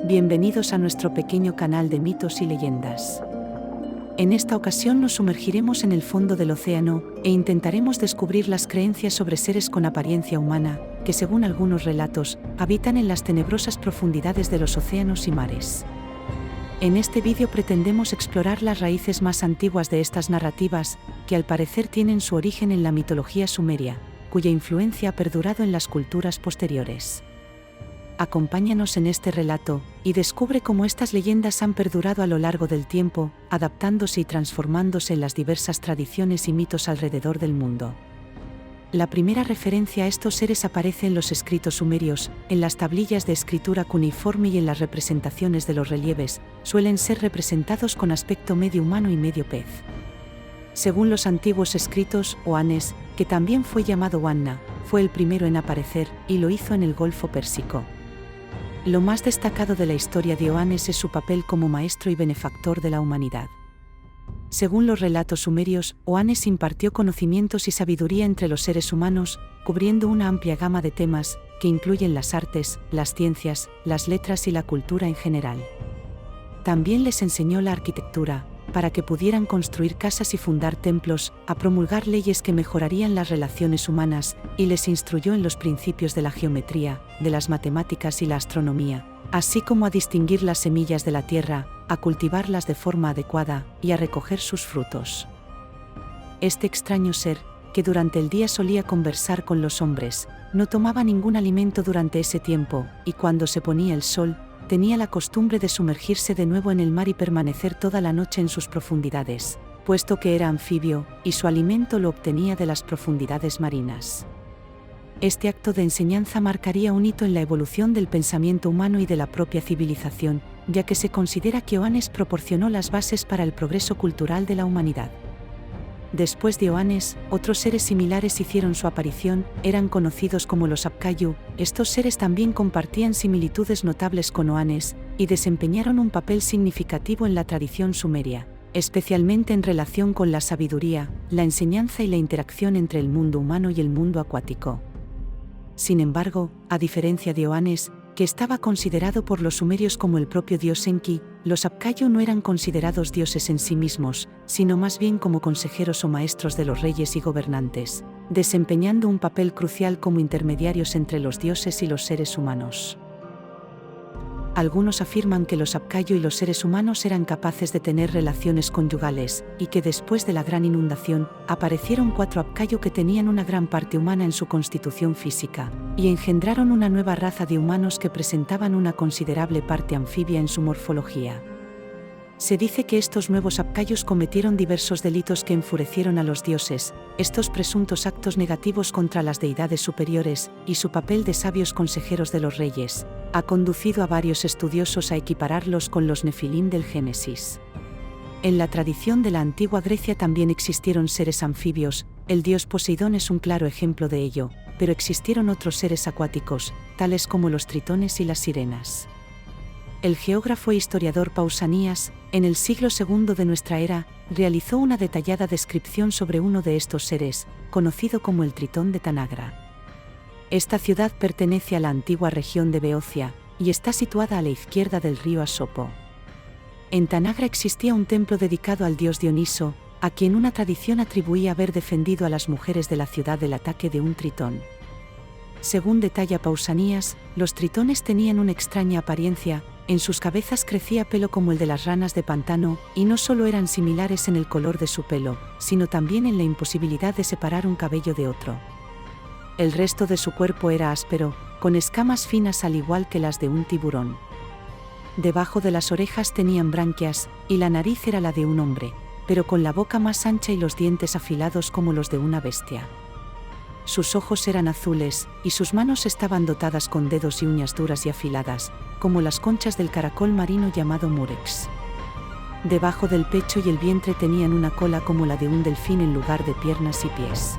Bienvenidos a nuestro pequeño canal de mitos y leyendas. En esta ocasión nos sumergiremos en el fondo del océano e intentaremos descubrir las creencias sobre seres con apariencia humana, que según algunos relatos, habitan en las tenebrosas profundidades de los océanos y mares. En este vídeo pretendemos explorar las raíces más antiguas de estas narrativas, que al parecer tienen su origen en la mitología sumeria, cuya influencia ha perdurado en las culturas posteriores. Acompáñanos en este relato, y descubre cómo estas leyendas han perdurado a lo largo del tiempo, adaptándose y transformándose en las diversas tradiciones y mitos alrededor del mundo. La primera referencia a estos seres aparece en los escritos sumerios, en las tablillas de escritura cuneiforme y en las representaciones de los relieves, suelen ser representados con aspecto medio humano y medio pez. Según los antiguos escritos, Oannes, que también fue llamado Wanna, fue el primero en aparecer, y lo hizo en el Golfo Pérsico. Lo más destacado de la historia de Oannes es su papel como maestro y benefactor de la humanidad. Según los relatos sumerios, Oannes impartió conocimientos y sabiduría entre los seres humanos, cubriendo una amplia gama de temas, que incluyen las artes, las ciencias, las letras y la cultura en general. También les enseñó la arquitectura, para que pudieran construir casas y fundar templos, a promulgar leyes que mejorarían las relaciones humanas, y les instruyó en los principios de la geometría, de las matemáticas y la astronomía, así como a distinguir las semillas de la tierra, a cultivarlas de forma adecuada, y a recoger sus frutos. Este extraño ser, que durante el día solía conversar con los hombres, no tomaba ningún alimento durante ese tiempo, y cuando se ponía el sol, tenía la costumbre de sumergirse de nuevo en el mar y permanecer toda la noche en sus profundidades, puesto que era anfibio, y su alimento lo obtenía de las profundidades marinas. Este acto de enseñanza marcaría un hito en la evolución del pensamiento humano y de la propia civilización, ya que se considera que Oannes proporcionó las bases para el progreso cultural de la humanidad. Después de Oannes, otros seres similares hicieron su aparición, eran conocidos como los Apkayu. Estos seres también compartían similitudes notables con Oannes, y desempeñaron un papel significativo en la tradición sumeria, especialmente en relación con la sabiduría, la enseñanza y la interacción entre el mundo humano y el mundo acuático. Sin embargo, a diferencia de Oannes, que estaba considerado por los sumerios como el propio dios Enki, los Apkayu no eran considerados dioses en sí mismos, sino más bien como consejeros o maestros de los reyes y gobernantes, desempeñando un papel crucial como intermediarios entre los dioses y los seres humanos. Algunos afirman que los Apkayu y los seres humanos eran capaces de tener relaciones conyugales, y que después de la gran inundación, aparecieron 4 Apkayu que tenían una gran parte humana en su constitución física, y engendraron una nueva raza de humanos que presentaban una considerable parte anfibia en su morfología. Se dice que estos nuevos Apkayus cometieron diversos delitos que enfurecieron a los dioses. Estos presuntos actos negativos contra las deidades superiores, y su papel de sabios consejeros de los reyes, ha conducido a varios estudiosos a equipararlos con los Nefilim del Génesis. En la tradición de la antigua Grecia también existieron seres anfibios, el dios Poseidón es un claro ejemplo de ello, pero existieron otros seres acuáticos, tales como los tritones y las sirenas. El geógrafo e historiador Pausanias, en el siglo II de nuestra era, realizó una detallada descripción sobre uno de estos seres, conocido como el Tritón de Tanagra. Esta ciudad pertenece a la antigua región de Beocia, y está situada a la izquierda del río Asopo. En Tanagra existía un templo dedicado al dios Dioniso, a quien una tradición atribuía haber defendido a las mujeres de la ciudad del ataque de un tritón. Según detalla Pausanias, los tritones tenían una extraña apariencia, en sus cabezas crecía pelo como el de las ranas de pantano, y no solo eran similares en el color de su pelo, sino también en la imposibilidad de separar un cabello de otro. El resto de su cuerpo era áspero, con escamas finas al igual que las de un tiburón. Debajo de las orejas tenían branquias, y la nariz era la de un hombre, pero con la boca más ancha y los dientes afilados como los de una bestia. Sus ojos eran azules, y sus manos estaban dotadas con dedos y uñas duras y afiladas, como las conchas del caracol marino llamado murex. Debajo del pecho y el vientre tenían una cola como la de un delfín en lugar de piernas y pies.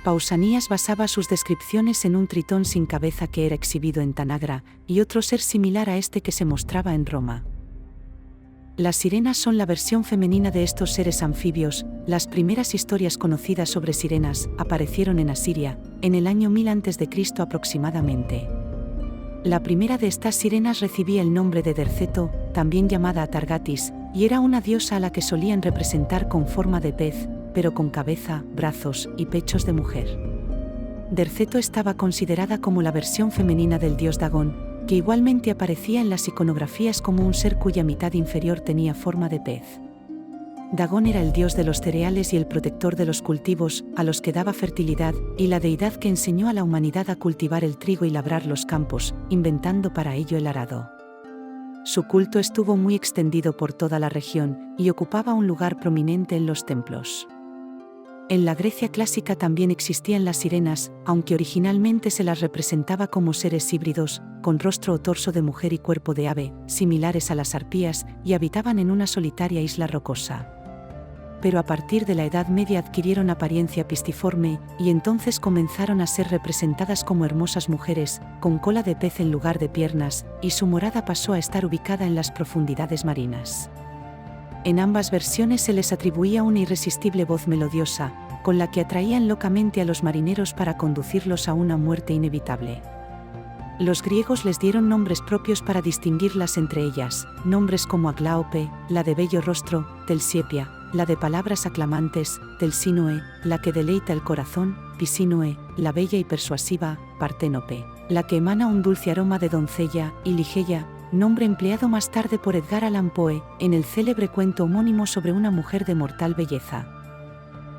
Pausanias basaba sus descripciones en un tritón sin cabeza que era exhibido en Tanagra, y otro ser similar a este que se mostraba en Roma. Las sirenas son la versión femenina de estos seres anfibios. Las primeras historias conocidas sobre sirenas aparecieron en Asiria, en el año 1000 a.C. aproximadamente. La primera de estas sirenas recibía el nombre de Derceto, también llamada Atargatis, y era una diosa a la que solían representar con forma de pez, pero con cabeza, brazos y pechos de mujer. Derceto estaba considerada como la versión femenina del dios Dagón, que igualmente aparecía en las iconografías como un ser cuya mitad inferior tenía forma de pez. Dagón era el dios de los cereales y el protector de los cultivos, a los que daba fertilidad, y la deidad que enseñó a la humanidad a cultivar el trigo y labrar los campos, inventando para ello el arado. Su culto estuvo muy extendido por toda la región, y ocupaba un lugar prominente en los templos. En la Grecia clásica también existían las sirenas, aunque originalmente se las representaba como seres híbridos, con rostro o torso de mujer y cuerpo de ave, similares a las arpías, y habitaban en una solitaria isla rocosa. Pero a partir de la Edad Media adquirieron apariencia pisciforme, y entonces comenzaron a ser representadas como hermosas mujeres, con cola de pez en lugar de piernas, y su morada pasó a estar ubicada en las profundidades marinas. En ambas versiones se les atribuía una irresistible voz melodiosa, con la que atraían locamente a los marineros para conducirlos a una muerte inevitable. Los griegos les dieron nombres propios para distinguirlas entre ellas, nombres como Agláope, la de bello rostro, Telsiepia, la de palabras aclamantes, Telsínoe, la que deleita el corazón, Pisínoe, la bella y persuasiva, Parténope, la que emana un dulce aroma de doncella, y Ligeia, nombre empleado más tarde por Edgar Allan Poe, en el célebre cuento homónimo sobre una mujer de mortal belleza.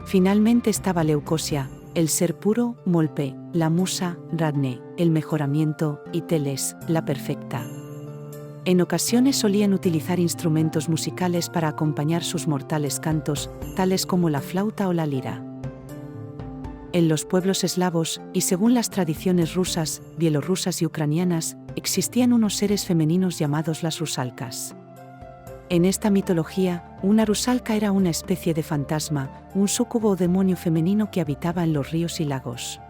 Finalmente estaba Leucosia, el ser puro, Molpe, la musa, Radne, el mejoramiento, y Teles, la perfecta. En ocasiones solían utilizar instrumentos musicales para acompañar sus mortales cantos, tales como la flauta o la lira. En los pueblos eslavos, y según las tradiciones rusas, bielorrusas y ucranianas, existían unos seres femeninos llamados las rusalkas. En esta mitología, una rusalka era una especie de fantasma, un súcubo o demonio femenino que habitaba en los ríos y lagos.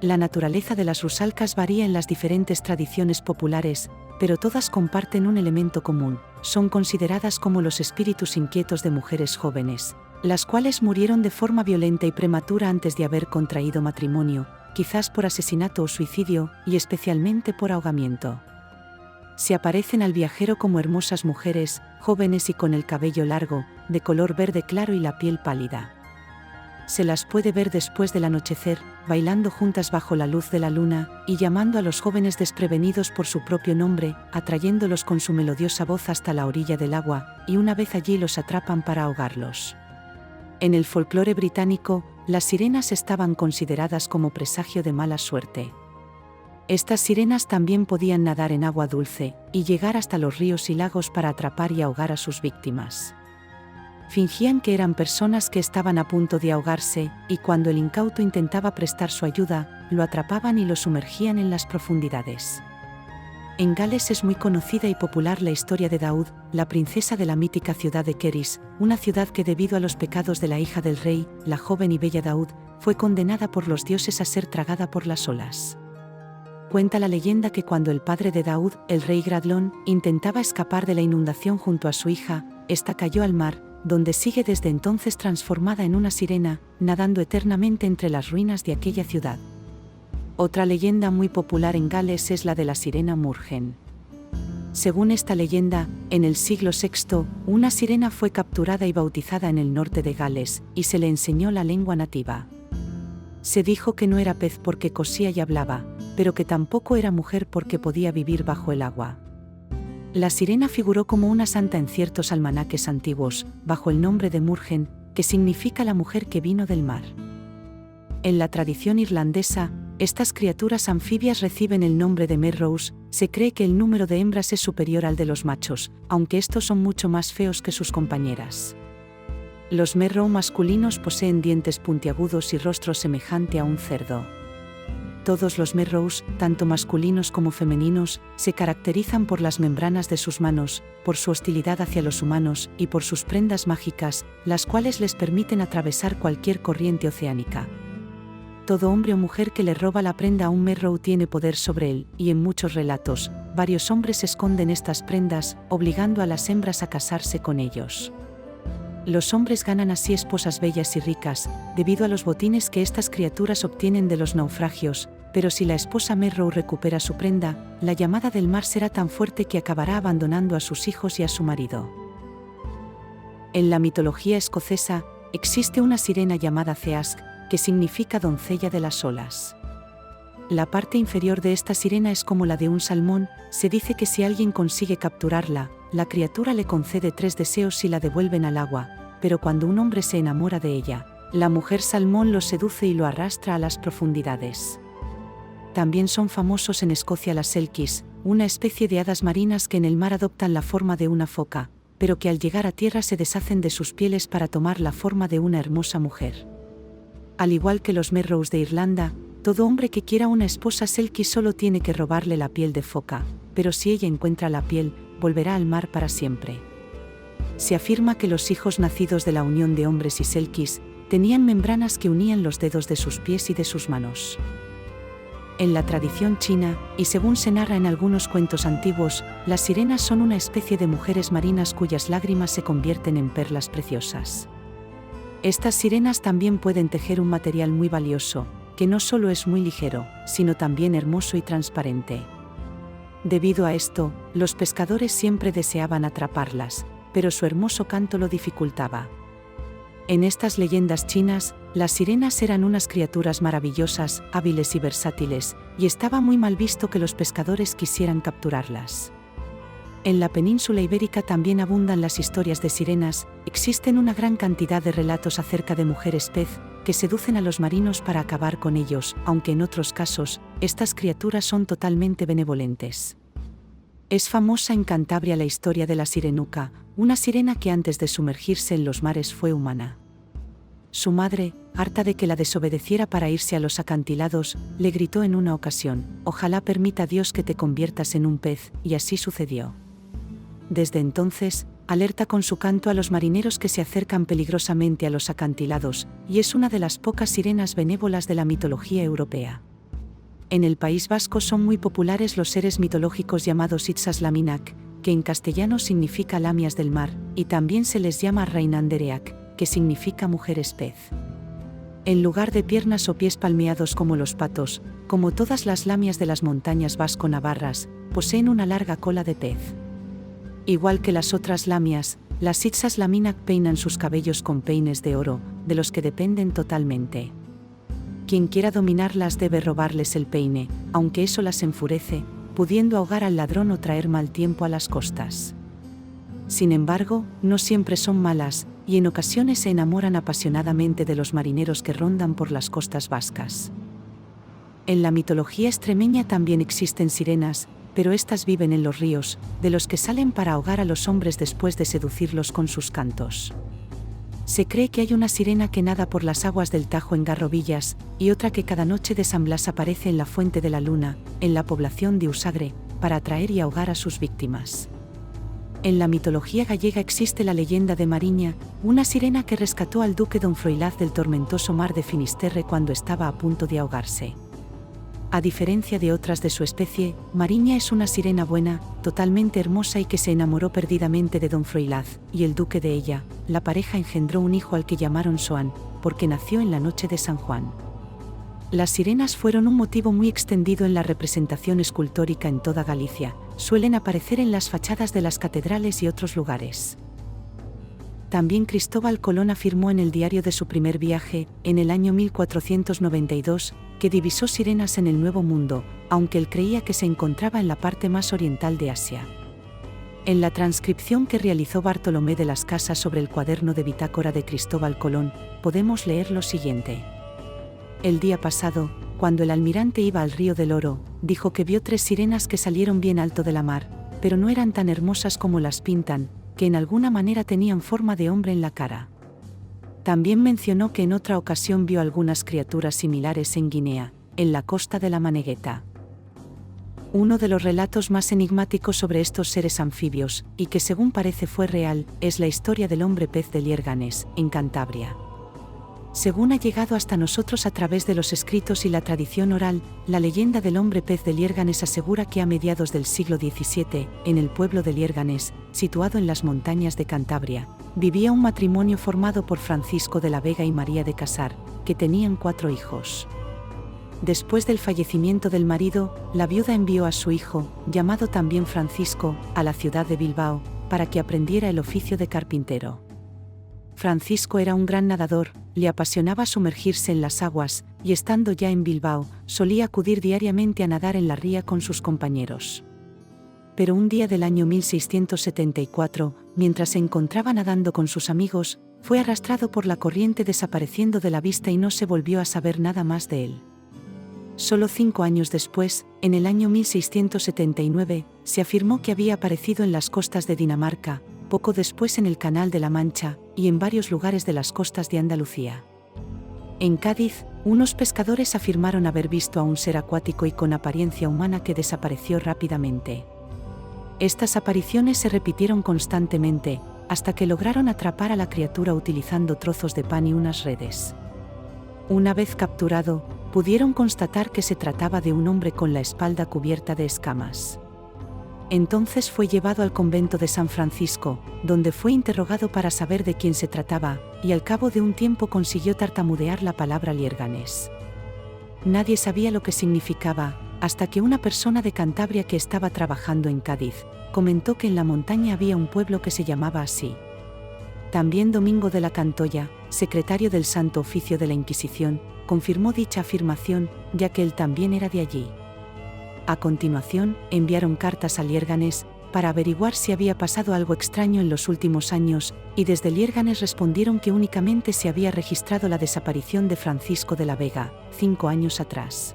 La naturaleza de las rusalkas varía en las diferentes tradiciones populares, pero todas comparten un elemento común: son consideradas como los espíritus inquietos de mujeres jóvenes, las cuales murieron de forma violenta y prematura antes de haber contraído matrimonio, quizás por asesinato o suicidio, y especialmente por ahogamiento. Se aparecen al viajero como hermosas mujeres, jóvenes y con el cabello largo, de color verde claro y la piel pálida. Se las puede ver después del anochecer, bailando juntas bajo la luz de la luna, y llamando a los jóvenes desprevenidos por su propio nombre, atrayéndolos con su melodiosa voz hasta la orilla del agua, y una vez allí los atrapan para ahogarlos. En el folclore británico, las sirenas estaban consideradas como presagio de mala suerte. Estas sirenas también podían nadar en agua dulce, y llegar hasta los ríos y lagos para atrapar y ahogar a sus víctimas. Fingían que eran personas que estaban a punto de ahogarse, y cuando el incauto intentaba prestar su ayuda, lo atrapaban y lo sumergían en las profundidades. En Gales es muy conocida y popular la historia de Daud, la princesa de la mítica ciudad de Keris, una ciudad que debido a los pecados de la hija del rey, la joven y bella Daud, fue condenada por los dioses a ser tragada por las olas. Cuenta la leyenda que cuando el padre de Daud, el rey Gradlón, intentaba escapar de la inundación junto a su hija, ésta cayó al mar, donde sigue desde entonces transformada en una sirena, nadando eternamente entre las ruinas de aquella ciudad. Otra leyenda muy popular en Gales es la de la sirena Murgen. Según esta leyenda, en el siglo VI, una sirena fue capturada y bautizada en el norte de Gales, y se le enseñó la lengua nativa. Se dijo que no era pez porque cosía y hablaba, pero que tampoco era mujer porque podía vivir bajo el agua. La sirena figuró como una santa en ciertos almanaques antiguos, bajo el nombre de Murgen, que significa la mujer que vino del mar. En la tradición irlandesa, estas criaturas anfibias reciben el nombre de merrows. Se cree que el número de hembras es superior al de los machos, aunque estos son mucho más feos que sus compañeras. Los merrow masculinos poseen dientes puntiagudos y rostro semejante a un cerdo. Todos los merrows, tanto masculinos como femeninos, se caracterizan por las membranas de sus manos, por su hostilidad hacia los humanos y por sus prendas mágicas, las cuales les permiten atravesar cualquier corriente oceánica. Todo hombre o mujer que le roba la prenda a un merrow tiene poder sobre él, y en muchos relatos, varios hombres esconden estas prendas, obligando a las hembras a casarse con ellos. Los hombres ganan así esposas bellas y ricas, debido a los botines que estas criaturas obtienen de los naufragios, pero si la esposa Merrow recupera su prenda, la llamada del mar será tan fuerte que acabará abandonando a sus hijos y a su marido. En la mitología escocesa, existe una sirena llamada Ceasc, que significa doncella de las olas. La parte inferior de esta sirena es como la de un salmón. Se dice que si alguien consigue capturarla, la criatura le concede 3 deseos si la devuelven al agua, pero cuando un hombre se enamora de ella, la mujer salmón lo seduce y lo arrastra a las profundidades. También son famosos en Escocia las selkies, una especie de hadas marinas que en el mar adoptan la forma de una foca, pero que al llegar a tierra se deshacen de sus pieles para tomar la forma de una hermosa mujer. Al igual que los Merrows de Irlanda, todo hombre que quiera una esposa selkie solo tiene que robarle la piel de foca, pero si ella encuentra la piel, volverá al mar para siempre. Se afirma que los hijos nacidos de la unión de hombres y selkies tenían membranas que unían los dedos de sus pies y de sus manos. En la tradición china, y según se narra en algunos cuentos antiguos, las sirenas son una especie de mujeres marinas cuyas lágrimas se convierten en perlas preciosas. Estas sirenas también pueden tejer un material muy valioso, que no solo es muy ligero, sino también hermoso y transparente. Debido a esto, los pescadores siempre deseaban atraparlas, pero su hermoso canto lo dificultaba. En estas leyendas chinas, las sirenas eran unas criaturas maravillosas, hábiles y versátiles, y estaba muy mal visto que los pescadores quisieran capturarlas. En la península ibérica también abundan las historias de sirenas. Existen una gran cantidad de relatos acerca de mujeres pez, que seducen a los marinos para acabar con ellos, aunque en otros casos, estas criaturas son totalmente benevolentes. Es famosa en Cantabria la historia de la Sirenuca, una sirena que antes de sumergirse en los mares fue humana. Su madre, harta de que la desobedeciera para irse a los acantilados, le gritó en una ocasión: «Ojalá permita Dios que te conviertas en un pez», y así sucedió. Desde entonces, alerta con su canto a los marineros que se acercan peligrosamente a los acantilados, y es una de las pocas sirenas benévolas de la mitología europea. En el País Vasco son muy populares los seres mitológicos llamados Itzas Laminak, que en castellano significa lamias del mar, y también se les llama Reinandereak, que significa mujeres pez. En lugar de piernas o pies palmeados como los patos, como todas las lamias de las montañas vasco-navarras, poseen una larga cola de pez. Igual que las otras lamias, las Itzas Laminak peinan sus cabellos con peines de oro, de los que dependen totalmente. Quien quiera dominarlas debe robarles el peine, aunque eso las enfurece, pudiendo ahogar al ladrón o traer mal tiempo a las costas. Sin embargo, no siempre son malas, y en ocasiones se enamoran apasionadamente de los marineros que rondan por las costas vascas. En la mitología extremeña también existen sirenas, pero estas viven en los ríos, de los que salen para ahogar a los hombres después de seducirlos con sus cantos. Se cree que hay una sirena que nada por las aguas del Tajo en Garrovillas, y otra que cada noche de San Blas aparece en la Fuente de la Luna, en la población de Usagre, para atraer y ahogar a sus víctimas. En la mitología gallega existe la leyenda de Mariña, una sirena que rescató al duque don Froilaz del tormentoso mar de Finisterre cuando estaba a punto de ahogarse. A diferencia de otras de su especie, Mariña es una sirena buena, totalmente hermosa y que se enamoró perdidamente de don Froilaz, y el duque de ella. La pareja engendró un hijo al que llamaron Soan, porque nació en la noche de San Juan. Las sirenas fueron un motivo muy extendido en la representación escultórica en toda Galicia, suelen aparecer en las fachadas de las catedrales y otros lugares. También Cristóbal Colón afirmó en el diario de su primer viaje, en el año 1492, que divisó sirenas en el Nuevo Mundo, aunque él creía que se encontraba en la parte más oriental de Asia. En la transcripción que realizó Bartolomé de las Casas sobre el cuaderno de bitácora de Cristóbal Colón, podemos leer lo siguiente. El día pasado, cuando el almirante iba al río del Oro, dijo que vio 3 sirenas que salieron bien alto de la mar, pero no eran tan hermosas como las pintan, que en alguna manera tenían forma de hombre en la cara. También mencionó que en otra ocasión vio algunas criaturas similares en Guinea, en la costa de la Manegueta. Uno de los relatos más enigmáticos sobre estos seres anfibios, y que según parece fue real, es la historia del hombre pez de Lierganes, en Cantabria. Según ha llegado hasta nosotros a través de los escritos y la tradición oral, la leyenda del hombre pez de Lierganes asegura que a mediados del siglo XVII, en el pueblo de Lierganes, situado en las montañas de Cantabria, vivía un matrimonio formado por Francisco de la Vega y María de Casar, que tenían 4 hijos. Después del fallecimiento del marido, la viuda envió a su hijo, llamado también Francisco, a la ciudad de Bilbao, para que aprendiera el oficio de carpintero. Francisco era un gran nadador, le apasionaba sumergirse en las aguas, y estando ya en Bilbao, solía acudir diariamente a nadar en la ría con sus compañeros. Pero un día del año 1674, mientras se encontraba nadando con sus amigos, fue arrastrado por la corriente desapareciendo de la vista y no se volvió a saber nada más de él. Solo 5 años después, en el año 1679, se afirmó que había aparecido en las costas de Dinamarca, poco después en el Canal de la Mancha, y en varios lugares de las costas de Andalucía. En Cádiz, unos pescadores afirmaron haber visto a un ser acuático y con apariencia humana que desapareció rápidamente. Estas apariciones se repitieron constantemente, hasta que lograron atrapar a la criatura utilizando trozos de pan y unas redes. Una vez capturado, pudieron constatar que se trataba de un hombre con la espalda cubierta de escamas. Entonces fue llevado al convento de San Francisco, donde fue interrogado para saber de quién se trataba, y al cabo de un tiempo consiguió tartamudear la palabra liérganes. Nadie sabía lo que significaba, hasta que una persona de Cantabria que estaba trabajando en Cádiz, comentó que en la montaña había un pueblo que se llamaba así. También Domingo de la Cantoya, secretario del Santo Oficio de la Inquisición, confirmó dicha afirmación, ya que él también era de allí. A continuación, enviaron cartas a Liérganes, para averiguar si había pasado algo extraño en los últimos años, y desde Liérganes respondieron que únicamente se había registrado la desaparición de Francisco de la Vega, 5 años atrás.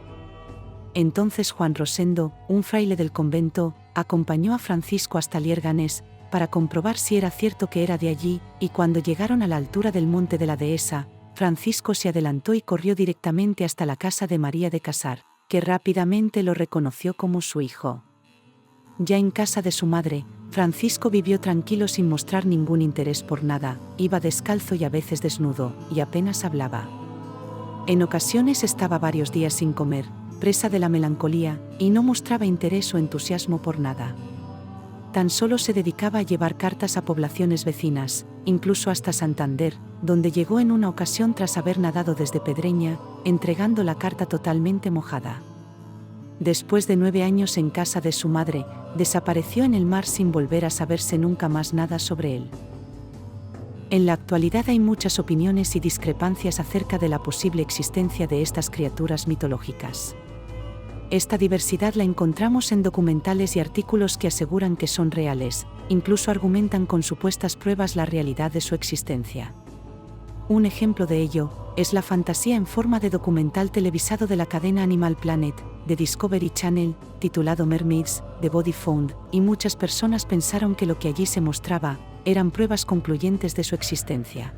Entonces Juan Rosendo, un fraile del convento, acompañó a Francisco hasta Liérganes, para comprobar si era cierto que era de allí, y cuando llegaron a la altura del monte de la dehesa, Francisco se adelantó y corrió directamente hasta la casa de María de Casar, que rápidamente lo reconoció como su hijo. Ya en casa de su madre, Francisco vivió tranquilo sin mostrar ningún interés por nada, iba descalzo y a veces desnudo, y apenas hablaba. En ocasiones estaba varios días sin comer, presa de la melancolía, y no mostraba interés o entusiasmo por nada. Tan solo se dedicaba a llevar cartas a poblaciones vecinas, incluso hasta Santander, donde llegó en una ocasión tras haber nadado desde Pedreña, entregando la carta totalmente mojada. Después de 9 años en casa de su madre, desapareció en el mar sin volver a saberse nunca más nada sobre él. En la actualidad hay muchas opiniones y discrepancias acerca de la posible existencia de estas criaturas mitológicas. Esta diversidad la encontramos en documentales y artículos que aseguran que son reales, incluso argumentan con supuestas pruebas la realidad de su existencia. Un ejemplo de ello es la fantasía en forma de documental televisado de la cadena Animal Planet, de Discovery Channel, titulado Mermaids, The Body Found, y muchas personas pensaron que lo que allí se mostraba eran pruebas concluyentes de su existencia.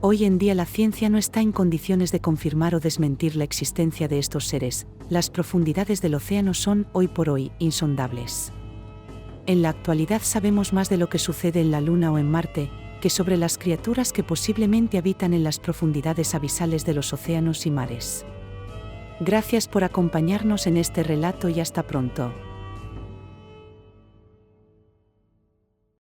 Hoy en día la ciencia no está en condiciones de confirmar o desmentir la existencia de estos seres, las profundidades del océano son, hoy por hoy, insondables. En la actualidad sabemos más de lo que sucede en la Luna o en Marte, que sobre las criaturas que posiblemente habitan en las profundidades abisales de los océanos y mares. Gracias por acompañarnos en este relato y hasta pronto.